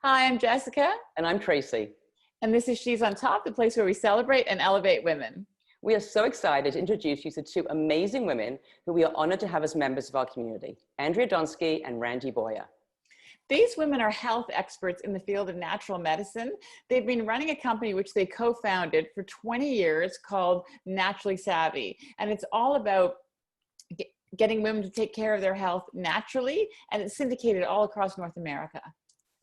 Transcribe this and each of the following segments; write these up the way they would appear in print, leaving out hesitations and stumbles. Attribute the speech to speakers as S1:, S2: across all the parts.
S1: Hi, I'm Jessica.
S2: And I'm Tracy.
S1: And this is She's on Top, the place where we celebrate and elevate women.
S2: We are so excited to introduce you to two amazing women who we are honored to have as members of our community, Andrea Donsky and Randy Boyer.
S1: These women are health experts in the field of natural medicine. They've been running a company which they co-founded for 20 years called Naturally Savvy. And it's all about getting women to take care of their health naturally, and it's syndicated all across North America.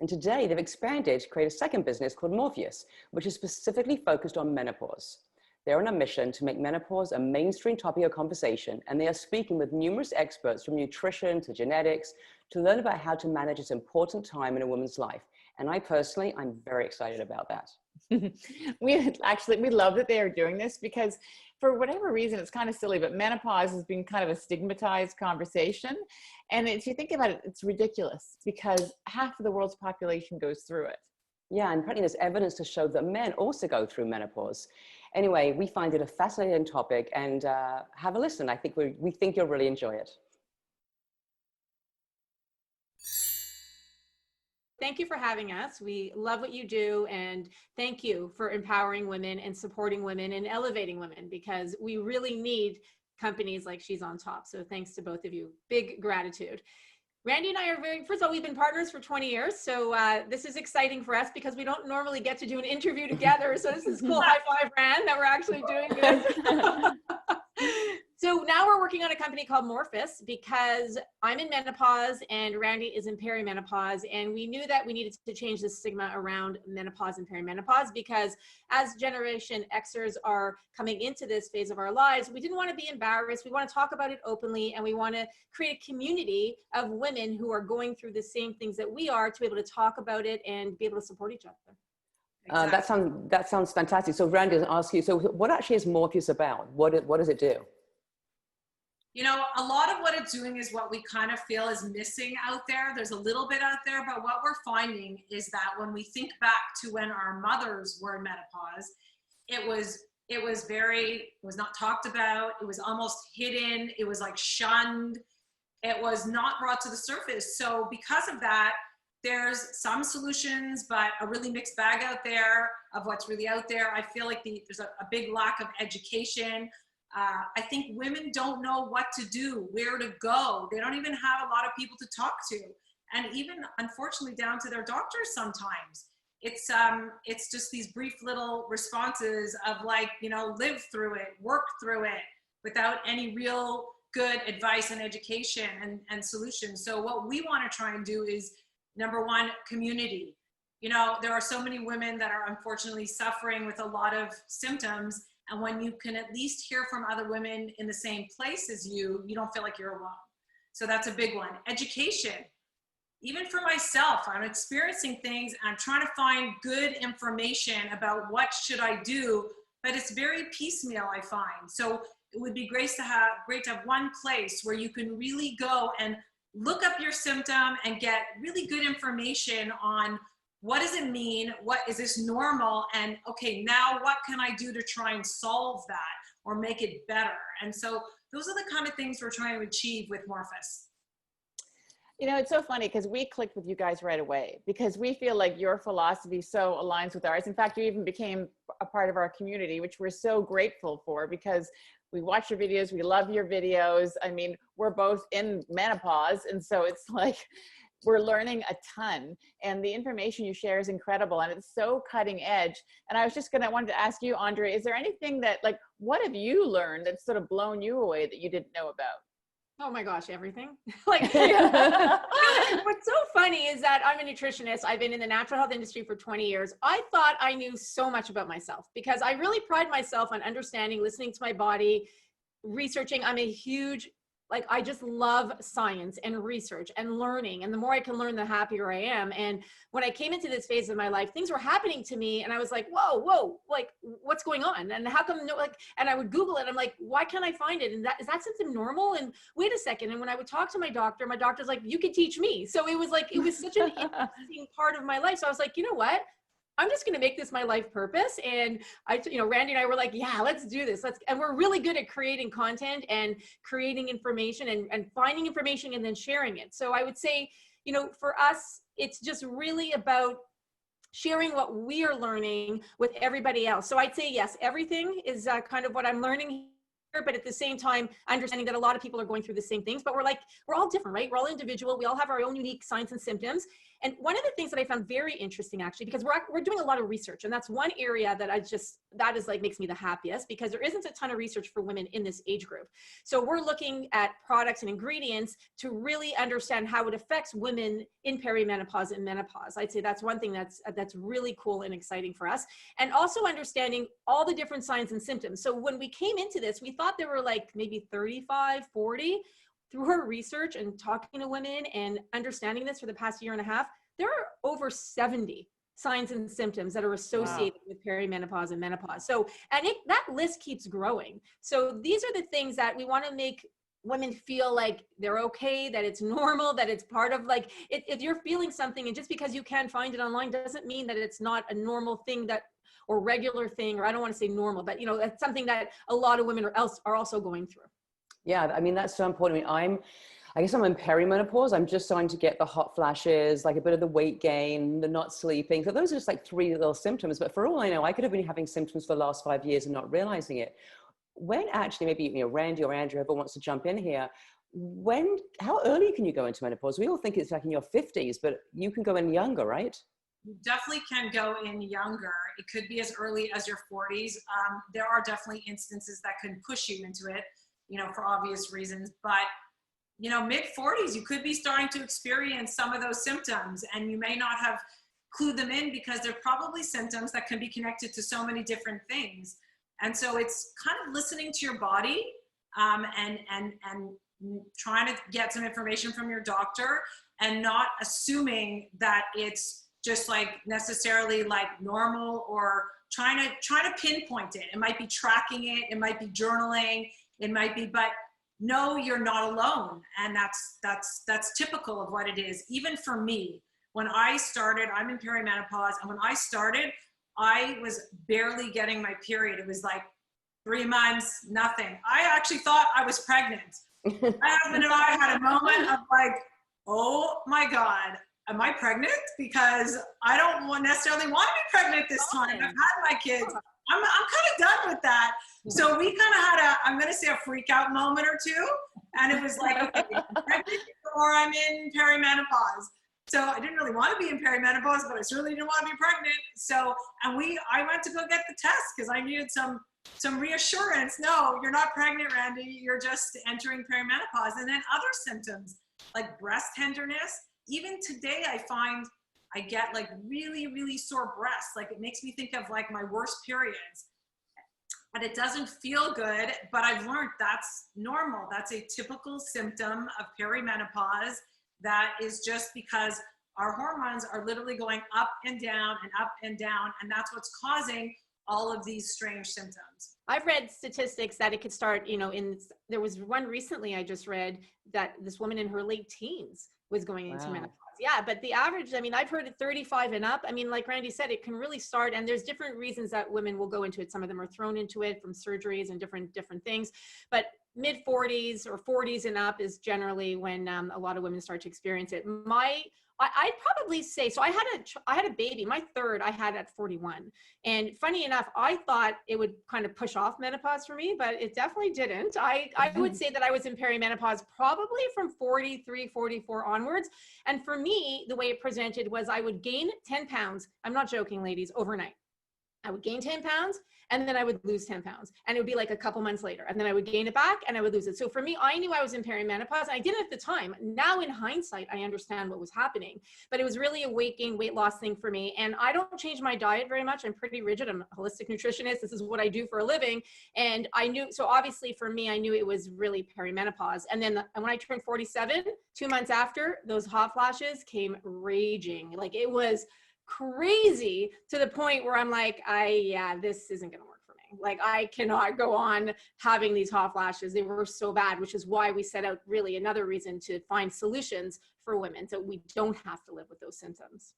S2: And today they've expanded to create a second business called Morphis, which is specifically focused on menopause. They're on a mission to make menopause a mainstream topic of conversation, and they are speaking with numerous experts from nutrition to genetics to learn about how to manage this important time in a woman's life. And I'm very excited about that.
S1: We love that they are doing this because for whatever reason, it's kind of silly, but menopause has been kind of a stigmatized conversation. And if you think about it, it's ridiculous because half of the world's population goes through it.
S2: Yeah, and apparently there's evidence to show that men also go through menopause. Anyway, we find it a fascinating topic, and have a listen. I think we think you'll really enjoy it.
S3: Thank you for having us. We love what you do, and thank you for empowering women and supporting women and elevating women, because we really need companies like She's on Top. So thanks to both of you. Big gratitude. Randy and I are first of all, we've been partners for 20 years. So this is exciting for us because we don't normally get to do an interview together. So this is cool. High five, Rand, that we're actually doing this. So now we're working on a company called Morphis because I'm in menopause and Randy is in perimenopause. And we knew that we needed to change the stigma around menopause and perimenopause because as Generation Xers are coming into this phase of our lives, we didn't want to be embarrassed. We want to talk about it openly, and we want to create a community of women who are going through the same things that we are to be able to talk about it and be able to support each other.
S2: Exactly. That sounds fantastic. So Randy, I'll ask you, so what actually is Morphis about? What does it do?
S4: You know, a lot of what it's doing is what we kind of feel is missing out there. There's a little bit out there, but what we're finding is that when we think back to when our mothers were in menopause, it was not talked about. It was almost hidden. It was like shunned. It was not brought to the surface. So because of that, there's some solutions, but a really mixed bag out there of what's really out there. I feel like there's a big lack of education. I think women don't know what to do, where to go. They don't even have a lot of people to talk to. And even unfortunately down to their doctors sometimes. It's just these brief little responses of like, you know, live through it, work through it without any real good advice and education and solutions. So what we want to try and do is, number one, community. You know, there are so many women that are unfortunately suffering with a lot of symptoms. And when you can at least hear from other women in the same place as you, you don't feel like you're alone. So that's a big one. Education. Even for myself, I'm experiencing things. I'm trying to find good information about what should I do, but it's very piecemeal, I find. So it would be great to have one place where you can really go and look up your symptom and get really good information on what does it mean? What is this normal? And okay, now what can I do to try and solve that or make it better? And so those are the kind of things we're trying to achieve with Morphis.
S1: You know, it's so funny because we clicked with you guys right away because we feel like your philosophy so aligns with ours. In fact, you even became a part of our community, which we're so grateful for because we watch your videos. We love your videos. I mean, we're both in menopause. And so it's like, we're learning a ton, and the information you share is incredible, and it's so cutting edge. And I wanted to ask you, Andrea, is there anything that, like, what have you learned that's sort of blown you away that you didn't know about?
S3: Oh my gosh, everything. Like, what's so funny is that I'm a nutritionist. I've been in the natural health industry for 20 years. I thought I knew so much about myself because I really pride myself on understanding, listening to my body, researching. I'm a huge, like, I just love science and research and learning. And the more I can learn, the happier I am. And when I came into this phase of my life, things were happening to me. And I was like, whoa, like, what's going on? And how come, and I would Google it. I'm like, why can't I find it? And is that something normal? And wait a second. And when I would talk to my doctor's like, you could teach me. So it was such an interesting part of my life. So I was like, you know what? I'm just going to make this my life purpose. And Randy and I were like, yeah, let's do this. And we're really good at creating content and creating information and finding information and then sharing it. So I would say, for us, it's just really about sharing what we are learning with everybody else. So I'd say, yes, everything is kind of what I'm learning here, but at the same time, understanding that a lot of people are going through the same things, but we're all different, right? We're all individual. We all have our own unique signs and symptoms. And one of the things that I found very interesting, actually, because we're doing a lot of research, and that's one area that that is like makes me the happiest, because there isn't a ton of research for women in this age group. So we're looking at products and ingredients to really understand how it affects women in perimenopause and menopause. I'd say that's one thing that's really cool and exciting for us. And also understanding all the different signs and symptoms. So when we came into this, we thought there were like maybe 35, 40. Through her research and talking to women and understanding this for the past year and a half, there are over 70 signs and symptoms that are associated with perimenopause and menopause. So, and that list keeps growing. So these are the things that we want to make women feel like they're okay, that it's normal, that it's part of, like, if you're feeling something, and just because you can't find it online doesn't mean that it's not a normal thing or regular thing, or I don't want to say normal, but that's something that a lot of women are also going through.
S2: Yeah, I mean, that's so important. I mean, I guess I'm in perimenopause. I'm just starting to get the hot flashes, like a bit of the weight gain, the not sleeping. So those are just like 3 little symptoms. But for all I know, I could have been having symptoms for the last 5 years and not realizing it. When actually, maybe, Randy or Andrea, whoever wants to jump in here, how early can you go into menopause? We all think it's like in your 50s, but you can go in younger, right?
S4: You definitely can go in younger. It could be as early as your 40s. There are definitely instances that can push you into it, for obvious reasons, but mid 40s, you could be starting to experience some of those symptoms, and you may not have clued them in because they're probably symptoms that can be connected to so many different things. And so it's kind of listening to your body, and trying to get some information from your doctor, and not assuming that it's just like necessarily like normal, or trying to pinpoint it. It might be tracking it, it might be journaling, it might be, but no, you're not alone. And that's typical of what it is. Even for me, when I started, I'm in perimenopause, and when I started, I was barely getting my period. It was like 3 months, nothing. I actually thought I was pregnant. My husband and I had a moment of like, oh my God, am I pregnant? Because I don't necessarily want to be pregnant this time. I've had my kids. I'm kind of done with that. So we kind of had I'm going to say a freak out moment or two. And it was like, okay, I'm pregnant or I'm in perimenopause. So I didn't really want to be in perimenopause, but I certainly didn't want to be pregnant. So, I went to go get the test because I needed some reassurance. No, you're not pregnant, Randy. You're just entering perimenopause. And then other symptoms like breast tenderness. Even today, I find I get like really, really sore breasts. Like it makes me think of like my worst periods. But it doesn't feel good, but I've learned that's normal. That's a typical symptom of perimenopause. That is just because our hormones are literally going up and down and up and down. And that's what's causing all of these strange symptoms.
S3: I've read statistics that it could start, there was one recently I just read that this woman in her late teens was going into menopause. Yeah, but the average, I've heard it 35 and up. Like Randy said, it can really start, and there's different reasons that women will go into it. Some of them are thrown into it from surgeries and different things. But mid 40s or 40s and up is generally when a lot of women start to experience it. I'd probably say, so I had a baby, my third I had at 41. And funny enough, I thought it would kind of push off menopause for me, but it definitely didn't. I would say that I was in perimenopause probably from 43, 44 onwards. And for me, the way it presented was I would gain 10 pounds. I'm not joking, ladies, overnight. I would gain 10 pounds and then I would lose 10 pounds. And it would be like a couple months later. And then I would gain it back and I would lose it. So for me, I knew I was in perimenopause. And I didn't at the time. Now in hindsight, I understand what was happening. But it was really a weight loss thing for me. And I don't change my diet very much. I'm pretty rigid. I'm a holistic nutritionist. This is what I do for a living. And I knew, so obviously for me, I knew it was really perimenopause. And then when I turned 47, 2 months after, those hot flashes came raging. Like it was crazy to the point where I'm like, this isn't going to work for me. Like I cannot go on having these hot flashes. They were so bad, which is why we set out really another reason to find solutions for women so we don't have to live with those symptoms.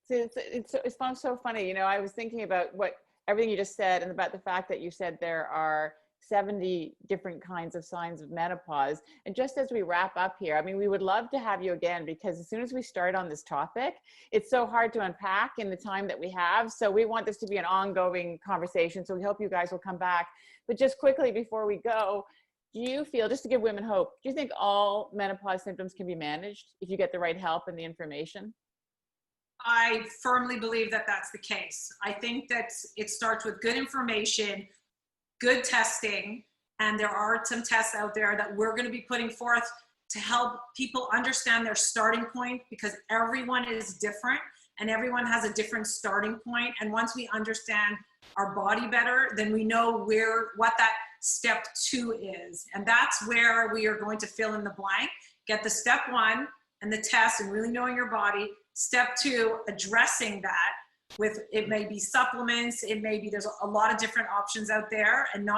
S1: It's so funny. I was thinking about everything you just said and about the fact that you said there are 70 different kinds of signs of menopause. And just as we wrap up here, I mean, we would love to have you again, because as soon as we start on this topic, it's so hard to unpack in the time that we have. So we want this to be an ongoing conversation. So we hope you guys will come back. But just quickly before we go, do you feel, just to give women hope, do you think all menopause symptoms can be managed if you get the right help and the information?
S4: I firmly believe that that's the case. I think that it starts with good information, good testing, and there are some tests out there that we're going to be putting forth to help people understand their starting point, because everyone is different and everyone has a different starting point. And once we understand our body better, then we know what that step 2 is. And that's where we are going to fill in the blank, get the step 1 and the test and really knowing your body. Step 2, addressing that with, it may be supplements, it may be, there's a lot of different options out there, and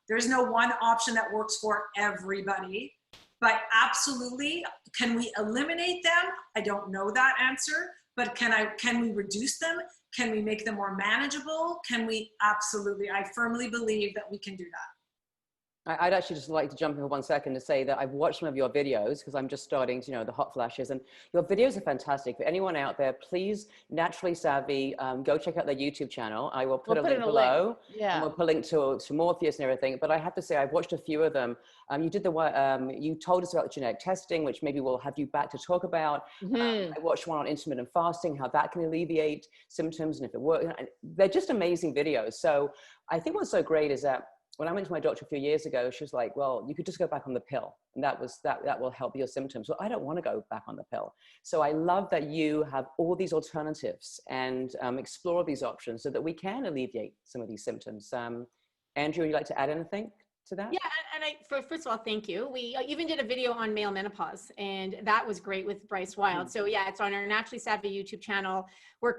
S4: there's no one option that works for everybody. But absolutely, can we eliminate them? I don't know that answer, but can we reduce them? Can we make them more manageable? Absolutely, I firmly believe that we can do that.
S2: I'd actually just like to jump in for 1 second to say that I've watched some of your videos, because I'm just starting to, the hot flashes, and your videos are fantastic. For anyone out there, please, Naturally Savvy, go check out their YouTube channel. I will put a link below. Yeah. And we'll put a link to Morphis and everything. But I have to say, I've watched a few of them. You told us about genetic testing, which maybe we'll have you back to talk about. I watched one on intermittent fasting, how that can alleviate symptoms, and if it works. They're just amazing videos. So I think what's so great is that when I went to my doctor a few years ago, she was like, well, you could just go back on the pill, and that will help your symptoms. Well, I don't want to go back on the pill. So I love that you have all these alternatives and explore these options so that we can alleviate some of these symptoms. Andrea, would you like to add anything to that?
S3: Yeah, and first of all, thank you. We even did a video on male menopause, and that was great with Bryce Wild. So yeah, it's on our Naturally Savvy YouTube channel. We're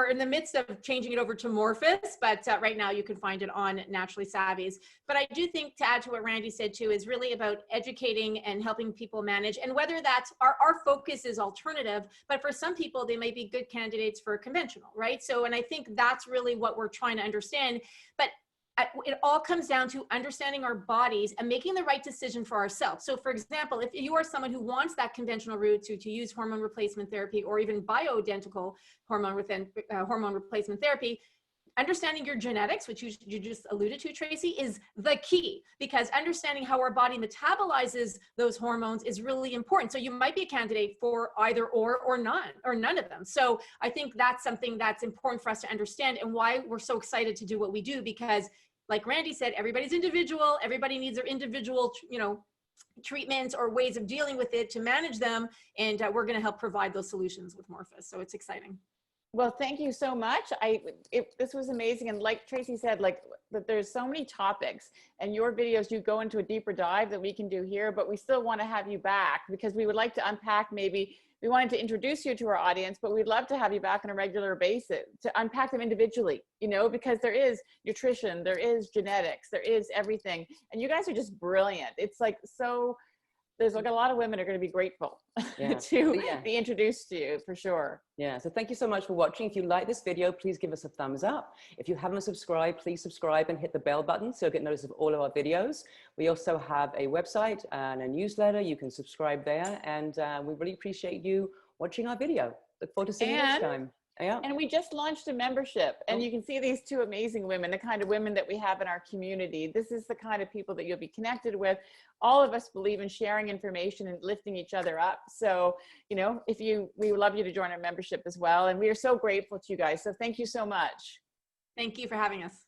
S3: in the midst of changing it over to Morphis, but right now you can find it on Naturally Savvy's. But I do think, to add to what Randy said too, is really about educating and helping people manage, and whether that's our focus is alternative, but for some people they may be good candidates for conventional, right? So, and I think that's really what we're trying to understand. But it all comes down to understanding our bodies and making the right decision for ourselves. So for example, if you are someone who wants that conventional route to use hormone replacement therapy or even bioidentical hormone replacement therapy, understanding your genetics, which you just alluded to, Tracy, is the key, because understanding how our body metabolizes those hormones is really important. So you might be a candidate for either or none of them. So I think that's something that's important for us to understand, and why we're so excited to do what we do, because like Randy said, everybody's individual. Everybody needs their individual, treatments or ways of dealing with it to manage them. And we're going to help provide those solutions with Morphis. So it's exciting.
S1: Well, thank you so much. This was amazing. And like Tracy said, that there's so many topics, and your videos, you go into a deeper dive that we can do here, but we still want to have you back, because we would like to unpack, maybe we wanted to introduce you to our audience, but we'd love to have you back on a regular basis to unpack them individually, because there is nutrition, there is genetics, there is everything. And you guys are just brilliant. It's there's a lot of women are going to be grateful to be introduced to you, for sure.
S2: Yeah, so thank you so much for watching. If you like this video, please give us a thumbs up. If you haven't subscribed, please subscribe and hit the bell button so you'll get notice of all of our videos. We also have a website and a newsletter. You can subscribe there, and we really appreciate you watching our video. Look forward to seeing you next time. Yeah.
S1: And we just launched a membership, and you can see these two amazing women, the kind of women that we have in our community. This is the kind of people that you'll be connected with. All of us believe in sharing information and lifting each other up. So, we would love you to join our membership as well. And we are so grateful to you guys. So thank you so much.
S3: Thank you for having us.